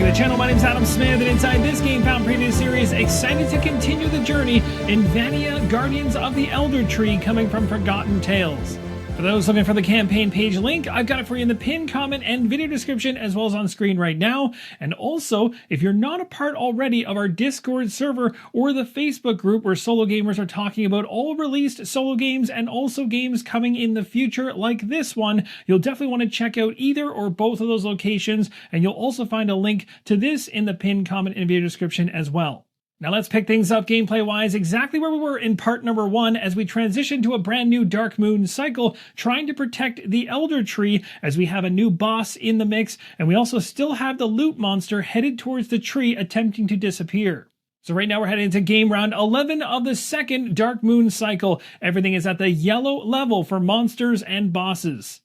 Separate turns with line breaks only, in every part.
the channel. My name is Adam Smith, and inside this GameFound preview series, excited to continue the journey in Vanea, Guardians of the Eldertree, coming from Forgotten Tales. For those looking for the campaign page link, I've got it for you in the pinned comment and video description, as well as on screen right now. And also, if you're not a part already of our Discord server or the Facebook group where solo gamers are talking about all released solo games and also games coming in the future like this one, you'll definitely want to check out either or both of those locations, and you'll also find a link to this in the pinned comment and video description as well. Now let's pick things up gameplay-wise exactly where we were in part number 1 as we transition to a brand new Dark Moon cycle trying to protect the Eldertree as we have a new boss in the mix, and we also still have the loot monster headed towards the tree attempting to disappear. So right now we're heading into game round 11 of the second Dark Moon cycle. Everything is at the yellow level for monsters and bosses.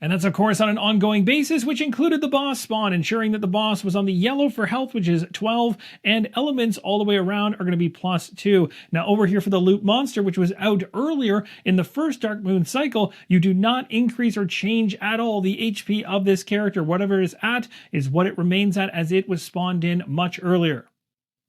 And that's of course on an ongoing basis, which included the boss spawn, ensuring that the boss was on the yellow for health, which is 12, and elements all the way around are going to be +2. Now over here for the loot monster, which was out earlier in the first Dark Moon cycle, you do not increase or change at all the HP of this character. Whatever it is at is what it remains at, as it was spawned in much earlier.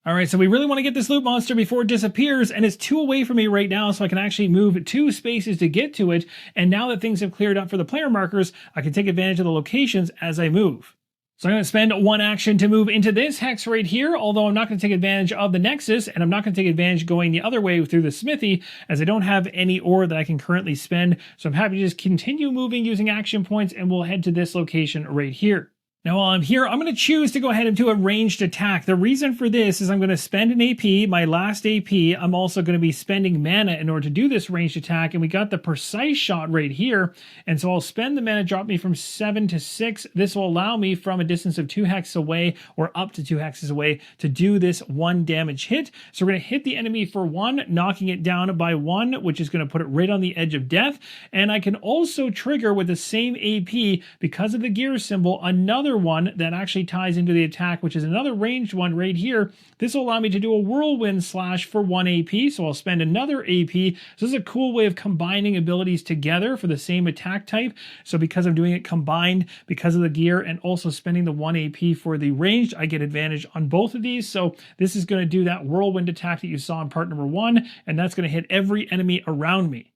Alright, so we really want to get this loot monster before it disappears, and it's 2 away from me right now, so I can actually move 2 spaces to get to it, and now that things have cleared up for the player markers, I can take advantage of the locations as I move. So I'm going to spend 1 action to move into this hex right here, although I'm not going to take advantage of the Nexus, and I'm not going to take advantage going the other way through the Smithy, as I don't have any ore that I can currently spend, so I'm happy to just continue moving using action points, and we'll head to this location right here. Now while I'm here, I'm going to choose to go ahead and do a ranged attack. The reason for this is I'm going to spend an AP, my last AP. I'm also going to be spending mana in order to do this ranged attack, and we got the precise shot right here. And so I'll spend the mana, drop me from 7 to 6. This will allow me from a distance of 2 hexes away, or up to 2 hexes away, to do this 1 damage hit. So we're going to hit the enemy for 1, knocking it down by 1, which is going to put it right on the edge of death. And I can also trigger with the same AP, because of the gear symbol, another one that actually ties into the attack, which is another ranged one right here. This will allow me to do a whirlwind slash for 1 AP, so I'll spend another AP. So this is a cool way of combining abilities together for the same attack type. So because I'm doing it combined, because of the gear, and also spending the 1 AP for the ranged, I get advantage on both of these. So this is going to do that whirlwind attack that you saw in part number 1, and that's going to hit every enemy around me.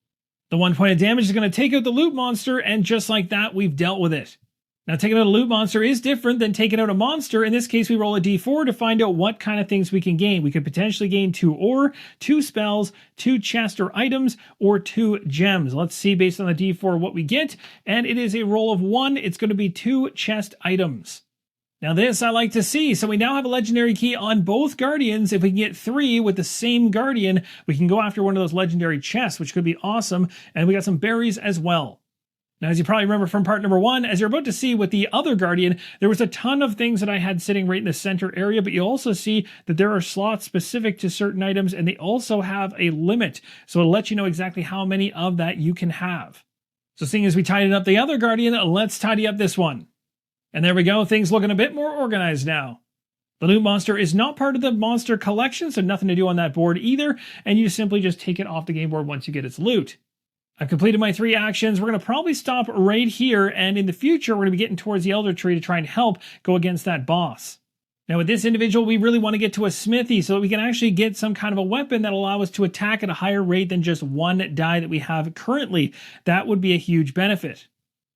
The 1 point of damage is going to take out the loot monster, and just like that, we've dealt with it. Now, taking out a loot monster is different than taking out a monster. In this case, we roll a d4 to find out what kind of things we can gain. We could potentially gain 2 ore, 2 spells, 2 chests or items, or 2 gems. Let's see based on the d4 what we get. And it is a roll of 1. It's going to be 2 chest items. Now this I like to see. So we now have a legendary key on both guardians. If we can get 3 with the same guardian, we can go after one of those legendary chests, which could be awesome. And we got some berries as well. Now, as you probably remember from part number 1, as you're about to see with the other Guardian, there was a ton of things that I had sitting right in the center area, but you also see that there are slots specific to certain items, and they also have a limit. So it'll let you know exactly how many of that you can have. So seeing as we tidied up the other Guardian, let's tidy up this one. And there we go, things looking a bit more organized now. The loot monster is not part of the monster collection, so nothing to do on that board either, and you simply just take it off the game board once you get its loot. I've completed my 3 actions. We're going to probably stop right here, and in the future, we're going to be getting towards the Eldertree to try and help go against that boss. Now, with this individual, we really want to get to a smithy so that we can actually get some kind of a weapon that will allow us to attack at a higher rate than just 1 die that we have currently. That would be a huge benefit.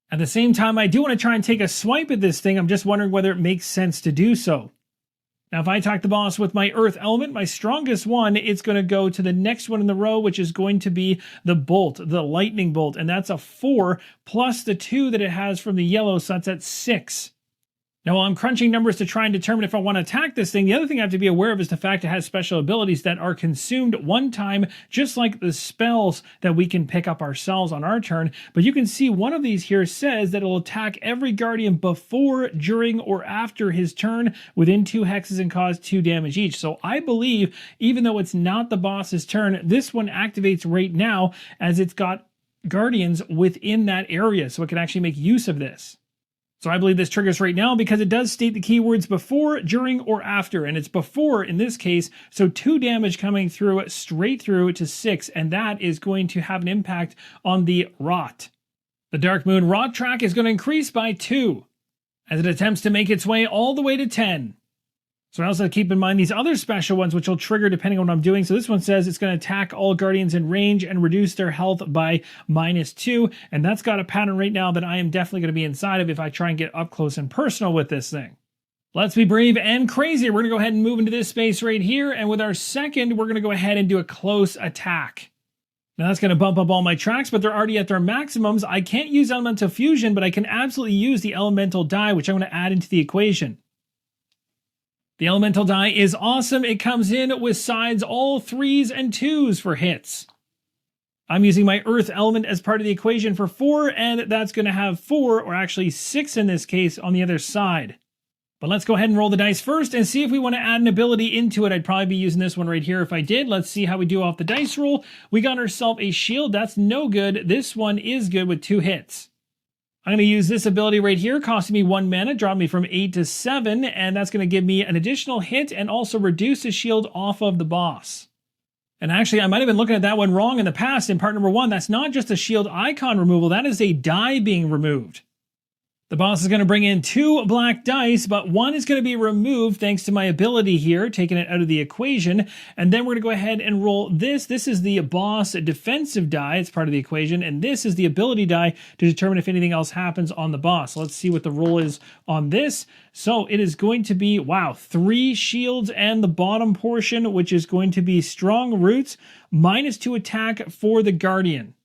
At the same time, I do want to try and take a swipe at this thing. I'm just wondering whether it makes sense to do so. Now, if I attack the boss with my earth element, my strongest one, it's going to go to the next one in the row, which is going to be the bolt, the lightning bolt. And that's a 4 plus the 2 that it has from the yellow, so that's at 6. Now, while I'm crunching numbers to try and determine if I want to attack this thing, the other thing I have to be aware of is the fact it has special abilities that are consumed 1 time, just like the spells that we can pick up ourselves on our turn. But you can see one of these here says that it'll attack every guardian before, during, or after his turn within 2 hexes and cause 2 damage each. So I believe, even though it's not the boss's turn, this one activates right now as it's got guardians within that area, so it can actually make use of this. So I believe this triggers right now because it does state the keywords before, during, or after, and it's before in this case, so 2 damage coming through straight through to 6, and that is going to have an impact on the rot. The Dark Moon rot track is going to increase by 2 as it attempts to make its way all the way to 10. So I also have to keep in mind these other special ones, which will trigger depending on what I'm doing. So this one says it's going to attack all guardians in range and reduce their health by -2. And that's got a pattern right now that I am definitely going to be inside of if I try and get up close and personal with this thing. Let's be brave and crazy. We're going to go ahead and move into this space right here. And with our second, we're going to go ahead and do a close attack. Now that's going to bump up all my tracks, but they're already at their maximums. I can't use elemental fusion, but I can absolutely use the elemental die, which I'm going to add into the equation. The elemental die is awesome. It comes in with sides all 3s and 2s for hits. I'm using my earth element as part of the equation for 4, and that's going to have 4, or actually 6 in this case, on the other side. But let's go ahead and roll the dice first and see if we want to add an ability into it. I'd probably be using this one right here if I did. Let's see how we do off the dice roll. We got ourselves a shield. That's no good. This one is good with 2 hits. I'm going to use this ability right here, costing me 1 mana, drop me from 8 to 7, and that's going to give me an additional hit and also reduce the shield off of the boss. And actually, I might have been looking at that one wrong in the past in part number 1. That's not just a shield icon removal, that is a die being removed. The boss is going to bring in 2 black dice, but 1 is going to be removed thanks to my ability here, taking it out of the equation. And then we're going to go ahead and roll this. This is the boss defensive die. It's part of the equation. And this is the ability die to determine if anything else happens on the boss. So let's see what the roll is on this. So it is going to be, wow, 3 shields and the bottom portion, which is going to be strong roots, -2 attack for the guardian.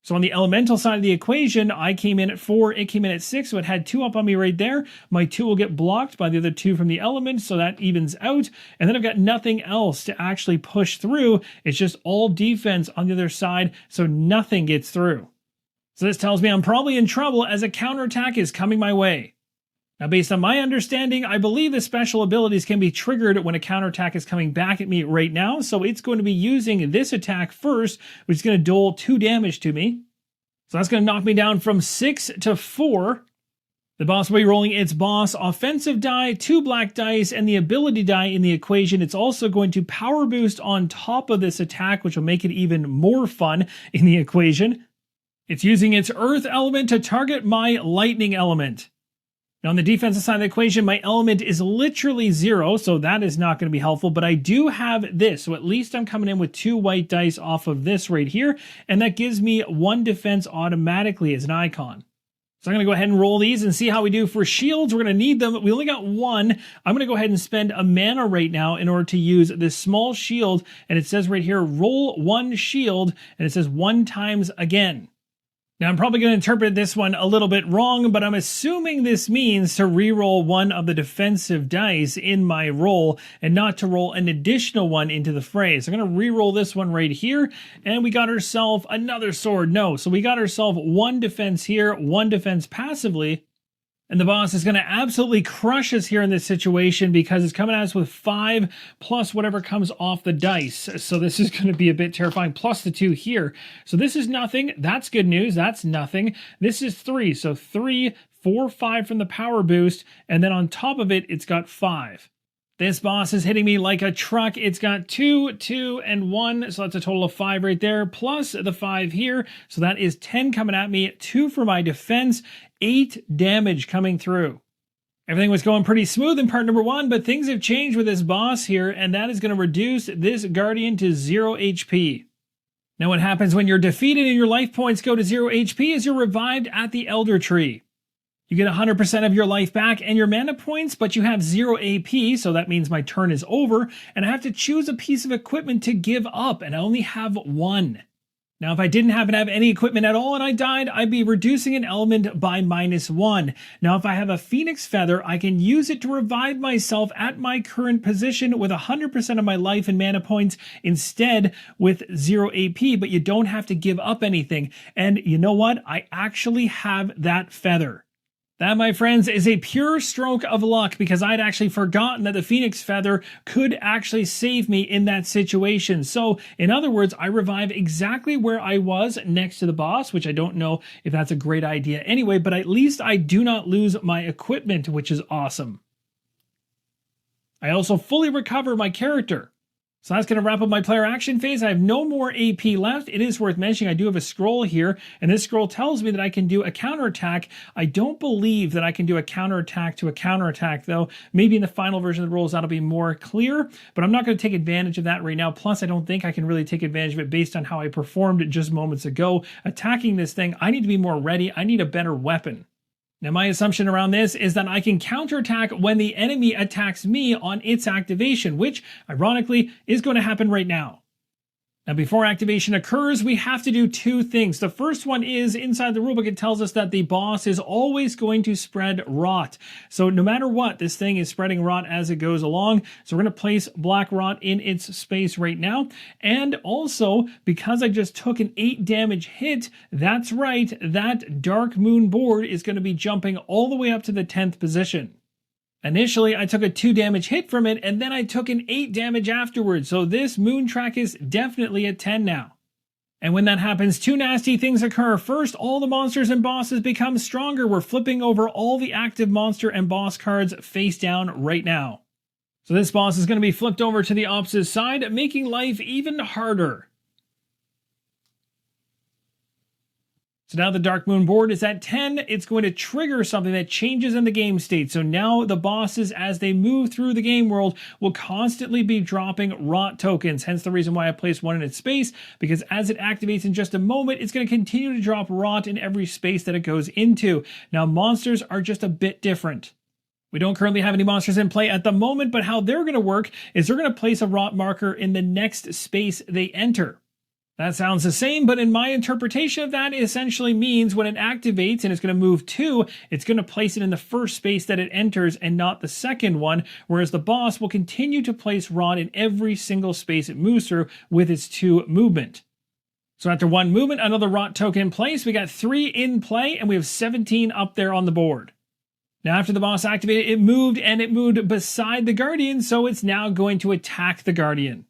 So on the elemental side of the equation, I came in at 4, it came in at 6, so it had 2 up on me right there. My 2 will get blocked by the other 2 from the element, so that evens out. And then I've got nothing else to actually push through. It's just all defense on the other side, so nothing gets through. So this tells me I'm probably in trouble as a counterattack is coming my way. Now, based on my understanding, I believe the special abilities can be triggered when a counterattack is coming back at me right now, so it's going to be using this attack first, which is going to dole 2 damage to me. So that's going to knock me down from 6 to 4. The boss will be rolling its boss offensive die, 2 black dice, and the ability die in the equation. It's also going to power boost on top of this attack, which will make it even more fun in the equation. It's using its earth element to target my lightning element. Now, on the defensive side of the equation, my element is literally 0, so that is not going to be helpful, but I do have this, so at least I'm coming in with 2 white dice off of this right here, and that gives me 1 defense automatically as an icon. So I'm going to go ahead and roll these and see how we do for shields. We're going to need them. We only got 1. I'm going to go ahead and spend a mana right now in order to use this small shield, and it says right here, roll 1 shield, and it says 1 times again. Now, I'm probably going to interpret this one a little bit wrong, but I'm assuming this means to reroll 1 of the defensive dice in my roll and not to roll an additional one into the fray. So I'm going to reroll this one right here, and we got ourselves another sword. No, so we got ourselves 1 defense here, 1 defense passively. And the boss is going to absolutely crush us here in this situation because it's coming at us with 5 plus whatever comes off the dice. So this is going to be a bit terrifying, plus the 2 here. So this is nothing. That's good news. That's nothing. This is 3. So 3, 4, 5 from the power boost. And then on top of it, it's got 5. This boss is hitting me like a truck. It's got 2, 2, and 1. So that's a total of 5 right there, plus the 5 here. So that is 10 coming at me, 2 for my defense, 8 damage coming through. Everything was going pretty smooth in part number 1, but things have changed with this boss here, and that is going to reduce this guardian to 0 HP. Now what happens when you're defeated and your life points go to 0 HP is you're revived at the Eldertree. You get 100% of your life back and your mana points, but you have 0 AP, so that means my turn is over, and I have to choose a piece of equipment to give up, and I only have 1. Now, if I didn't happen to have any equipment at all and I died, I'd be reducing an element by -1. Now, if I have a phoenix feather, I can use it to revive myself at my current position with 100% of my life and mana points instead with 0 AP, but you don't have to give up anything. And you know what? I actually have that feather. That, my friends, is a pure stroke of luck because I'd actually forgotten that the Phoenix Feather could actually save me in that situation. So, in other words, I revive exactly where I was next to the boss, which I don't know if that's a great idea anyway, but at least I do not lose my equipment, which is awesome. I also fully recover my character. So that's going to wrap up my player action phase. I have no more AP left. It is worth mentioning I do have a scroll here, and this scroll tells me that I can do a counterattack. I don't believe that I can do a counterattack to a counterattack, though. Maybe in the final version of the rules that'll be more clear, but I'm not going to take advantage of that right now. Plus, I don't think I can really take advantage of it based on how I performed just moments ago. Attacking this thing, I need to be more ready. I need a better weapon. Now, my assumption around this is that I can counterattack when the enemy attacks me on its activation, which, ironically, is going to happen right now. Now, before activation occurs, we have to do two things. The first one is, inside the rulebook, it tells us that the boss is always going to spread rot. So no matter what, this thing is spreading rot as it goes along. So we're going to place black rot in its space right now. And also, because I just took an 8 damage hit, that's right, that Dark Moon board is going to be jumping all the way up to the 10th position. Initially, I took a 2 damage hit from it, and then I took an 8 damage afterwards, so this moon track is definitely at 10 now. And when that happens, two nasty things occur. First, all the monsters and bosses become stronger. We're flipping over all the active monster and boss cards face down right now. So this boss is going to be flipped over to the opposite side, making life even harder. So now the Dark Moon board is at 10. It's going to trigger something that changes in the game state. So now the bosses, as they move through the game world, will constantly be dropping rot tokens. Hence the reason why I placed one in its space, because as it activates in just a moment, it's going to continue to drop rot in every space that it goes into. Now, monsters are just a bit different. We don't currently have any monsters in play at the moment, but how they're going to work is they're going to place a rot marker in the next space they enter. That sounds the same, but in my interpretation of that, it essentially means when it activates and it's going to move 2, it's going to place it in the first space that it enters and not the second one, whereas the boss will continue to place rot in every single space it moves through with its 2 movement. So after 1 movement, another rot token in place. We got 3 in play, and we have 17 up there on the board. Now, after the boss activated, it moved beside the Guardian, so it's now going to attack the Guardian.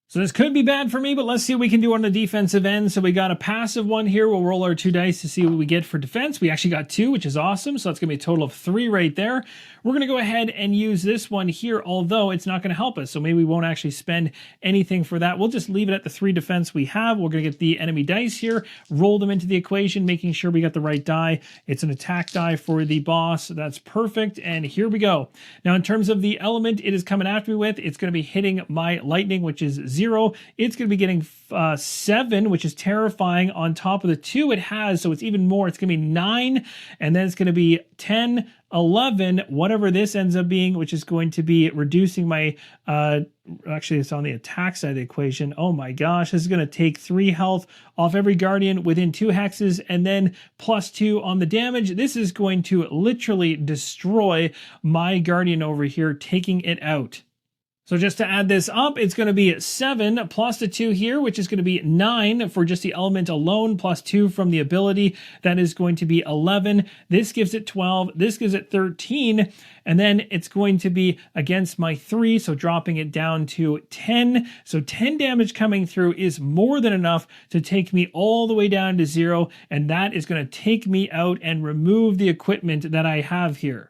So this could be bad for me, but let's see what we can do on the defensive end. So we got a passive one here. We'll roll our 2 dice to see what we get for defense. We actually got 2, which is awesome. So that's going to be a total of 3 right there. We're going to go ahead and use this one here, although it's not going to help us. So maybe we won't actually spend anything for that. We'll just leave it at the 3 defense we have. We're going to get the enemy dice here, roll them into the equation, making sure we got the right die. It's an attack die for the boss. That's perfect. And here we go. Now, in terms of the element it is coming after me with, it's going to be hitting my lightning, which is 0. It's going to be getting 7, which is terrifying, on top of the 2 it has, so it's even more. It's going to be 9, and then it's going to be 10, 11, whatever this ends up being, which is going to be reducing my, actually it's on the attack side of the equation. Oh my gosh, this is going to take 3 health off every Guardian within 2 hexes, and then plus 2 on the damage. This is going to literally destroy my Guardian over here, taking it out. So just to add this up, it's going to be 7 plus the 2 here, which is going to be 9 for just the element alone, plus 2 from the ability. That is going to be 11. This gives it 12. This gives it 13. And then it's going to be against my 3, so dropping it down to 10. So 10 damage coming through is more than enough to take me all the way down to 0. And that is going to take me out and remove the equipment that I have here.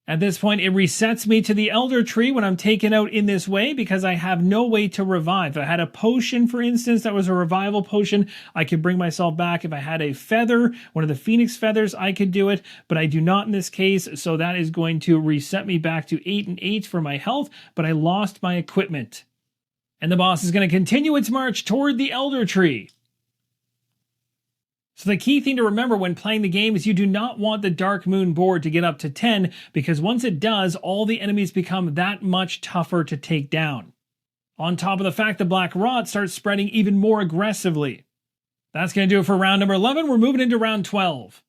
At this point, it resets me to the Eldertree when I'm taken out in this way, because I have no way to revive. If I had a potion, for instance, that was a revival potion, I could bring myself back. If I had a feather, one of the Phoenix feathers, I could do it, but I do not in this case, so that is going to reset me back to 8 and 8 for my health, but I lost my equipment. And the boss is going to continue its march toward the Eldertree. So the key thing to remember when playing the game is you do not want the Dark Moon board to get up to 10, because once it does, all the enemies become that much tougher to take down. On top of the fact the Black Rot starts spreading even more aggressively. That's going to do it for round number 11. We're moving into round 12.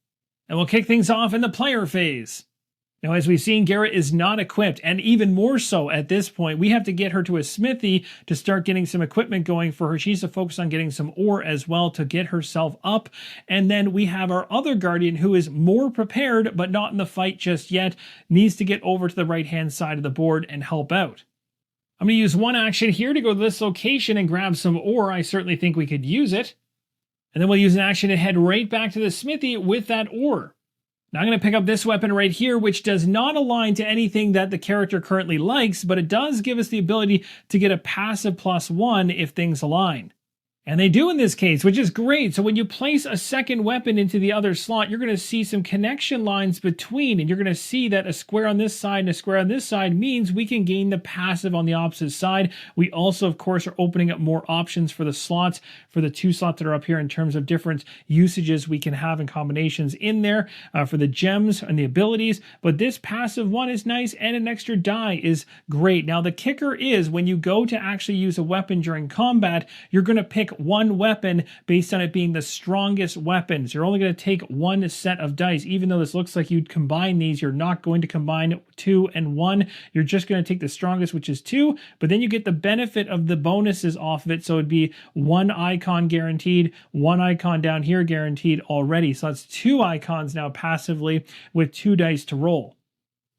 And we'll kick things off in the player phase. Now, as we've seen, Garrett is not equipped, and even more so at this point. We have to get her to a smithy to start getting some equipment going for her. She needs to focus on getting some ore as well to get herself up. And then we have our other Guardian who is more prepared, but not in the fight just yet, needs to get over to the right-hand side of the board and help out. I'm going to use one action here to go to this location and grab some ore. I certainly think we could use it. And then we'll use an action to head right back to the smithy with that ore. Now I'm going to pick up this weapon right here, which does not align to anything that the character currently likes, but it does give us the ability to get a passive +1 if things align. And they do in this case, which is great. So when you place a second weapon into the other slot, you're going to see some connection lines between, and you're going to see that a square on this side and a square on this side means we can gain the passive on the opposite side. We also, of course, are opening up more options for the slots, for the 2 slots that are up here in terms of different usages we can have and combinations in there for the gems and the abilities. But this passive one is nice, and an extra die is great. Now, the kicker is when you go to actually use a weapon during combat, you're going to pick one weapon based on it being the strongest weapon. So you're only going to take one set of dice. Even though this looks like you'd combine these, you're not going to combine 2 and 1. You're just going to take the strongest, which is 2, but then you get the benefit of the bonuses off of it. So it'd be 1 icon guaranteed, 1 icon down here guaranteed already. So that's 2 icons now passively with 2 dice to roll.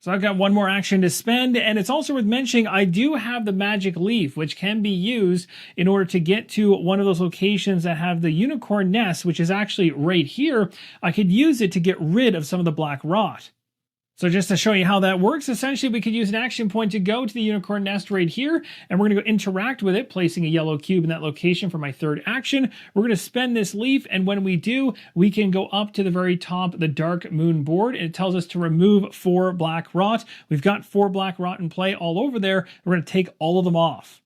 So I've got one more action to spend, and it's also worth mentioning I do have the magic leaf, which can be used in order to get to one of those locations that have the unicorn nest, which is actually right here. I could use it to get rid of some of the black rot. So just to show you how that works, essentially we could use an action point to go to the unicorn nest right here, and we're going to go interact with it, placing a yellow cube in that location for my third action. We're going to spend this leaf, and when we do, we can go up to the very top of the dark moon board, and it tells us to remove 4 black rot. We've got 4 black rot in play all over there. We're going to take all of them off.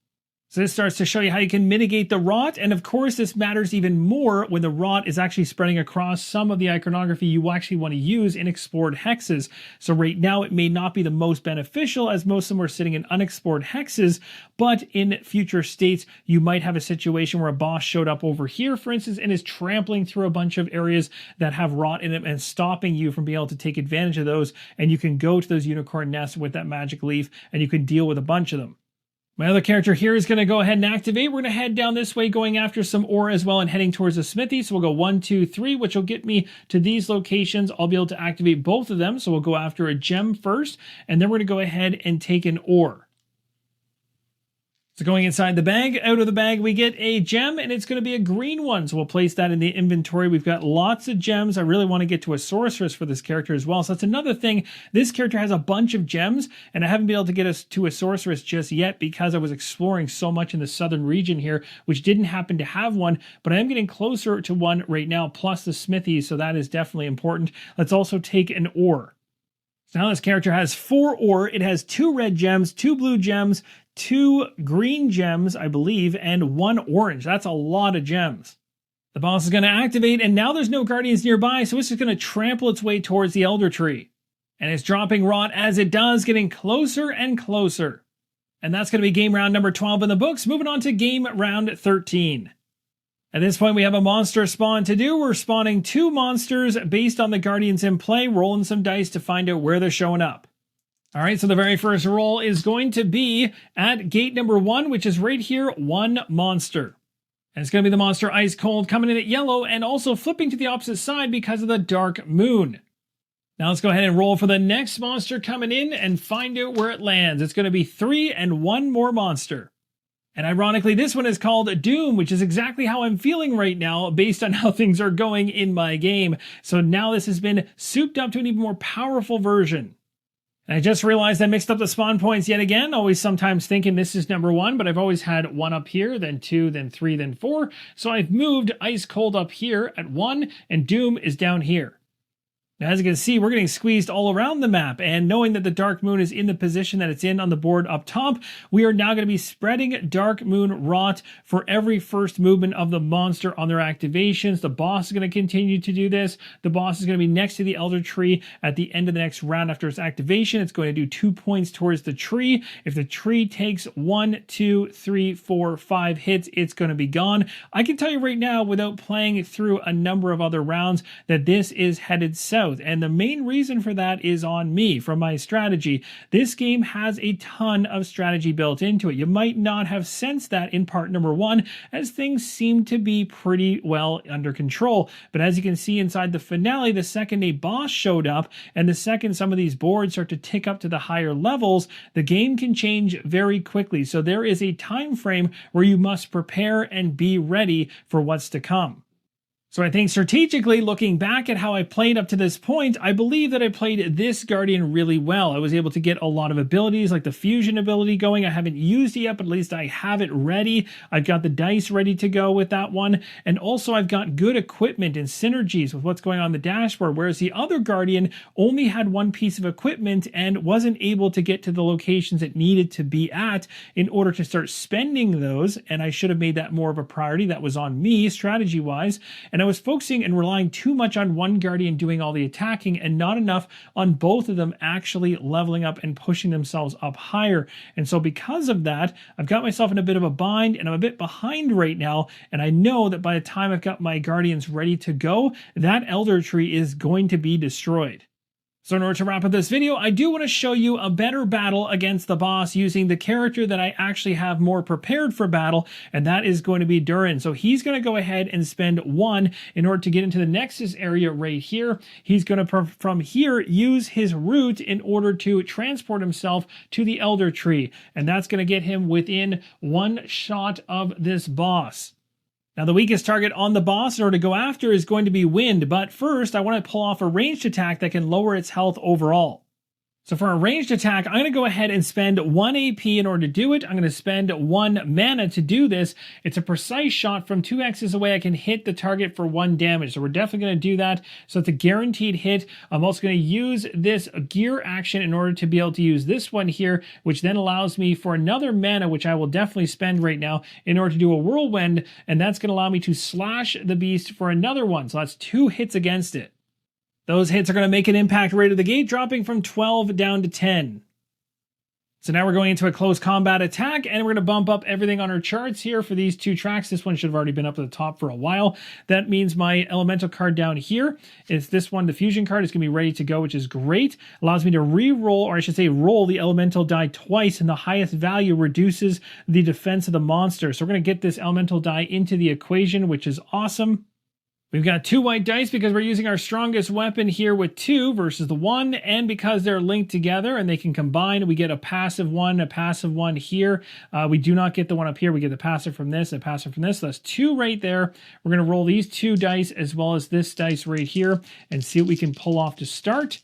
So this starts to show you how you can mitigate the rot, and of course this matters even more when the rot is actually spreading across some of the iconography you actually want to use in explored hexes. So right now it may not be the most beneficial, as most of them are sitting in unexplored hexes, but in future states you might have a situation where a boss showed up over here, for instance, and is trampling through a bunch of areas that have rot in them and stopping you from being able to take advantage of those, and you can go to those unicorn nests with that magic leaf and you can deal with a bunch of them. My other character here is going to go ahead and activate. We're going to head down this way, going after some ore as well and heading towards the smithy. So we'll go 1, 2, 3, which will get me to these locations. I'll be able to activate both of them. So we'll go after a gem first, and then we're going to go ahead and take an ore. So going inside the bag, out of the bag, we get a gem, and it's going to be a green one. So we'll place that in the inventory. We've got lots of gems. I really want to get to a sorceress for this character as well. So that's another thing. This character has a bunch of gems, and I haven't been able to get us to a sorceress just yet because I was exploring so much in the southern region here, which didn't happen to have one, but I am getting closer to one right now, plus the smithy, so that is definitely important. Let's also take an ore. So now this character has 4 ore. It has 2 red gems, 2 blue gems, 2 green gems, I believe, and 1 orange. That's a lot of gems. The boss is going to activate, and now there's no guardians nearby, so it's just going to trample its way towards the Eldertree. And it's dropping rot as it does, getting closer and closer. And that's going to be game round number 12 in the books. Moving on to game round 13. At this point, we have a monster spawn to do. We're spawning 2 monsters based on the guardians in play, rolling some dice to find out where they're showing up. All right, so the very first roll is going to be at gate number 1, which is right here, 1 monster. And it's going to be the monster Ice Cold coming in at yellow and also flipping to the opposite side because of the dark moon. Now let's go ahead and roll for the next monster coming in and find out where it lands. It's going to be 3 and 1 more monster. And ironically, this one is called Doom, which is exactly how I'm feeling right now based on how things are going in my game. So now this has been souped up to an even more powerful version. And I just realized I mixed up the spawn points yet again, always sometimes thinking this is number 1, but I've always had 1 up here, then 2, then 3, then 4. So I've moved Ice Cold up here at 1, and Doom is down here. Now, as you can see, we're getting squeezed all around the map, and knowing that the Dark Moon is in the position that it's in on the board up top, we are now going to be spreading Dark Moon rot for every first movement of the monster on their activations. The boss is going to continue to do this. The boss is going to be next to the Eldertree at the end of the next round after its activation. It's going to do 2 points towards the tree. If the tree takes 1, 2, 3, 4, 5 hits, it's going to be gone. I can tell you right now, without playing through a number of other rounds, that this is headed south. And the main reason for that is on me, from my strategy. This game has a ton of strategy built into it. You might not have sensed that in part number 1, as things seem to be pretty well under control. But as you can see inside the finale, the second a boss showed up, and the second some of these boards start to tick up to the higher levels, the game can change very quickly. So there is a time frame where you must prepare and be ready for what's to come. So I think strategically, looking back at how I played up to this point, I believe that I played this Guardian really well. I was able to get a lot of abilities, like the fusion ability going. I haven't used it yet, but at least I have it ready. I've got the dice ready to go with that one. And also I've got good equipment and synergies with what's going on the dashboard, whereas the other Guardian only had one piece of equipment and wasn't able to get to the locations it needed to be at in order to start spending those. And I should have made that more of a priority. That was on me, strategy-wise. And I was focusing and relying too much on one Guardian doing all the attacking and not enough on both of them actually leveling up and pushing themselves up higher. And so because of that, I've got myself in a bit of a bind and I'm a bit behind right now. And I know that by the time I've got my Guardians ready to go, that Eldertree is going to be destroyed. So in order to wrap up this video, I do want to show you a better battle against the boss using the character that I actually have more prepared for battle, and that is going to be Durin. So he's going to go ahead and spend 1 in order to get into the Nexus area right here. He's going to, from here, use his route in order to transport himself to the Eldertree, and that's going to get him within 1 shot of this boss. Now, the weakest target on the boss in order to go after is going to be wind, but first I want to pull off a ranged attack that can lower its health overall. So for a ranged attack, I'm going to go ahead and spend 1 AP in order to do it. I'm going to spend 1 mana to do this. It's a precise shot from 2 X's away. I can hit the target for 1 damage. So we're definitely going to do that. So it's a guaranteed hit. I'm also going to use this gear action in order to be able to use this one here, which then allows me for another mana, which I will definitely spend right now in order to do a whirlwind. And that's going to allow me to slash the beast for another one. So that's 2 hits against it. Those hits are going to make an impact right at the gate, dropping from 12 down to 10. So now we're going into a close combat attack, and we're going to bump up everything on our charts here for these 2 tracks. This one should have already been up at the top for a while. That means my elemental card down here is this one. The fusion card is going to be ready to go, which is great. Allows me to re-roll, or I should say roll the elemental die twice, and the highest value reduces the defense of the monster. So we're going to get this elemental die into the equation, which is awesome. We've got 2 white dice because we're using our strongest weapon here with 2 versus the 1, and because they're linked together and they can combine, we get a passive 1 here. We do not get the one up here. We get the passive from this, a passive from this. So that's 2 right there. We're going to roll these 2 dice as well as this dice right here and see what we can pull off to start.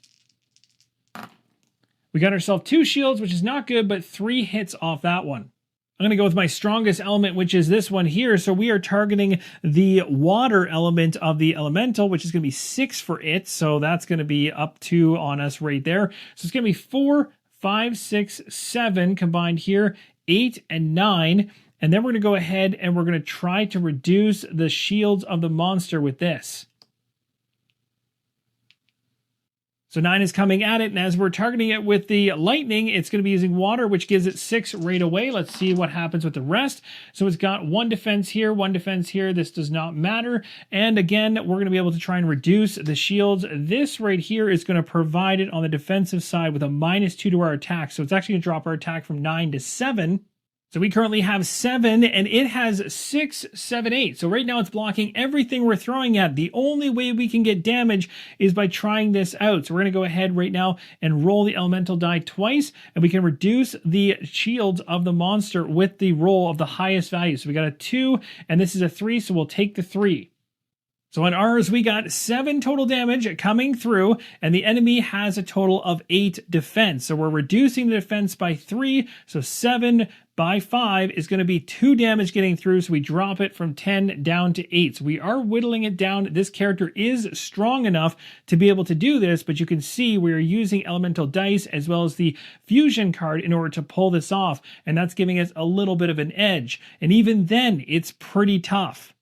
We got ourselves 2 shields, which is not good, but 3 hits off that one. I'm going to go with my strongest element, which is this one here. So we are targeting the water element of the elemental, which is going to be 6 for it. So that's going to be up 2 on us right there. So it's going to be 4, 5, 6, 7 combined here, 8 and 9. And then we're going to go ahead and we're going to try to reduce the shields of the monster with this. So 9 is coming at it, and as we're targeting it with the lightning, it's going to be using water, which gives it 6 right away. Let's see what happens with the rest. So it's got 1 defense here, 1 defense here. This does not matter. And again, we're going to be able to try and reduce the shields. This right here is going to provide it on the defensive side with a -2 to our attack. So it's actually going to drop our attack from 9 to 7. So we currently have 7, and it has 6, 7, 8. So right now it's blocking everything we're throwing at. The only way we can get damage is by trying this out. So we're going to go ahead right now and roll the elemental die twice, and we can reduce the shields of the monster with the roll of the highest value. So we got a 2, and this is a 3, so we'll take the 3. So on ours, we got 7 total damage coming through, and the enemy has a total of 8 defense. So we're reducing the defense by 3, so 7 by 5 is going to be 2 damage getting through, so we drop it from 10 down to 8. So we are whittling it down. This character is strong enough to be able to do this, but you can see we are using elemental dice as well as the fusion card in order to pull this off, and that's giving us a little bit of an edge. And even then, it's pretty tough.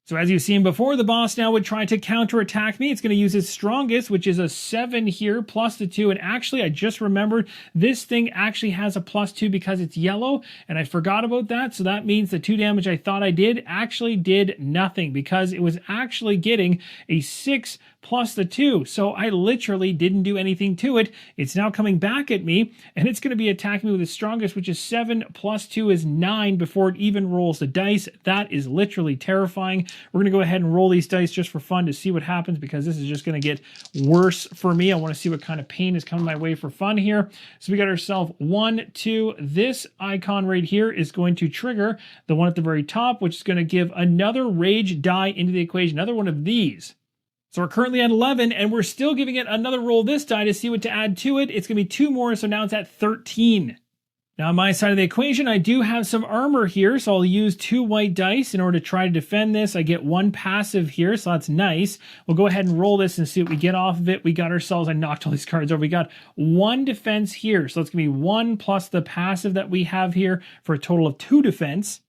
So as you've seen before, the boss now would try to counterattack me. It's going to use its strongest, which is a 7 here, plus the 2. And actually, I just remembered this thing actually has a +2 because it's yellow, and I forgot about that. So that means the 2 damage I thought I did actually did nothing because it was actually getting a 6 plus the 2. So I literally didn't do anything to it. It's now coming back at me, and it's going to be attacking me with its strongest, which is 7 plus 2 is 9 before it even rolls the dice. That is literally terrifying. We're going to go ahead and roll these dice just for fun to see what happens, because this is just going to get worse for me. I want to see what kind of pain is coming my way for fun here. So we got ourselves 1, 2. This icon right here is going to trigger the one at the very top, which is going to give another rage die into the equation, another one of these. So we're currently at 11, and we're still giving it another roll this die to see what to add to it. It's going to be 2 more, so now it's at 13. Now on my side of the equation, I do have some armor here, so I'll use 2 white dice in order to try to defend this. I get 1 passive here, so that's nice. We'll go ahead and roll this and see what we get off of it. We got ourselves, I knocked all these cards over. We got 1 defense here, so it's going to be 1 plus the passive that we have here for a total of 2 defense.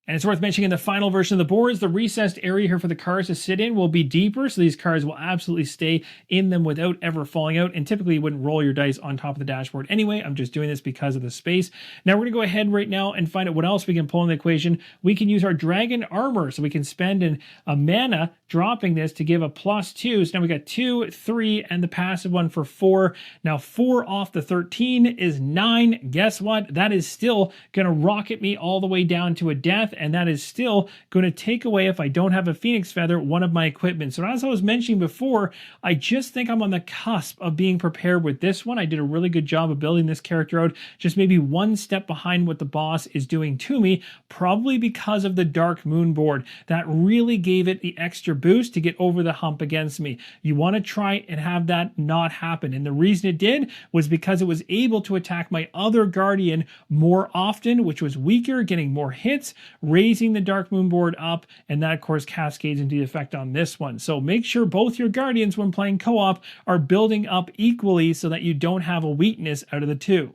And it's worth mentioning in the final version of the boards, the recessed area here for the cards to sit in will be deeper, so these cards will absolutely stay in them without ever falling out. And typically you wouldn't roll your dice on top of the dashboard anyway. I'm just doing this because of the space. Now we're going to go ahead right now and find out what else we can pull in the equation. We can use our dragon armor, so we can spend a mana dropping this to give a plus 2. So now we got 2, 3, and the passive one for 4. Now 4 off the 13 is 9. Guess what? That is still going to rocket me all the way down to a death. And that is still going to take away, if I don't have a Phoenix Feather, one of my equipment. So as I was mentioning before, I just think I'm on the cusp of being prepared with this one. I did a really good job of building this character out, just maybe 1 step behind what the boss is doing to me, probably because of the Dark Moon board. That really gave it the extra boost to get over the hump against me. You want to try and have that not happen. And the reason it did was because it was able to attack my other Guardian more often, which was weaker, getting more hits, raising the Dark Moon board up, and that of course cascades into the effect on this one. So make sure both your Guardians when playing co-op are building up equally so that you don't have a weakness out of the 2.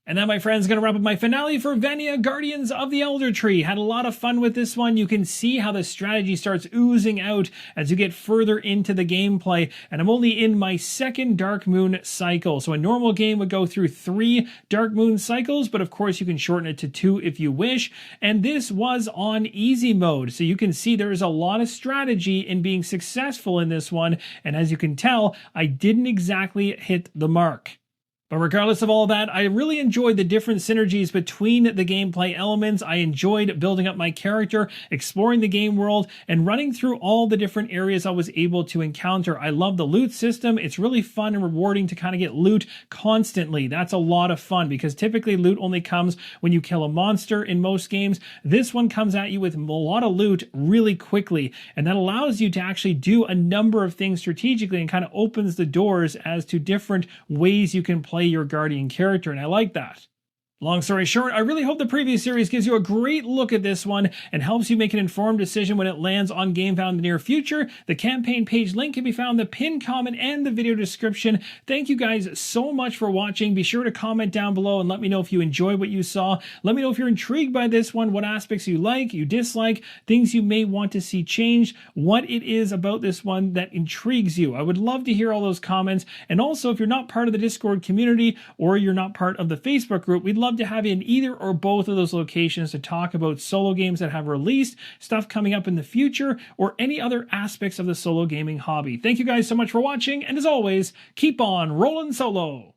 And that, my friends, is going to wrap up my finale for Vanea Guardians of the Eldertree. Had a lot of fun with this one. You can see how the strategy starts oozing out as you get further into the gameplay. And I'm only in my 2nd Dark Moon cycle. So a normal game would go through 3 Dark Moon cycles, but of course you can shorten it to 2 if you wish. And this was on easy mode. So you can see there is a lot of strategy in being successful in this one. And as you can tell, I didn't exactly hit the mark. But regardless of all that, I really enjoyed the different synergies between the gameplay elements. I enjoyed building up my character, exploring the game world, and running through all the different areas I was able to encounter. I love the loot system. It's really fun and rewarding to kind of get loot constantly. That's a lot of fun because typically loot only comes when you kill a monster in most games. This one comes at you with a lot of loot really quickly, and that allows you to actually do a number of things strategically and kind of opens the doors as to different ways you can play your Guardian character, and I like that. Long story short, I really hope the previous series gives you a great look at this one and helps you make an informed decision when it lands on GameFound in the near future. The campaign page link can be found in the pinned comment and the video description. Thank you guys so much for watching. Be sure to comment down below and let me know if you enjoyed what you saw. Let me know if you're intrigued by this one, what aspects you like, you dislike, things you may want to see changed, what it is about this one that intrigues you. I would love to hear all those comments. And also, if you're not part of the Discord community or you're not part of the Facebook group, we'd love to have you in either or both of those locations to talk about solo games that have released, stuff coming up in the future, or any other aspects of the solo gaming hobby. Thank you guys so much for watching, and as always, keep on rolling solo!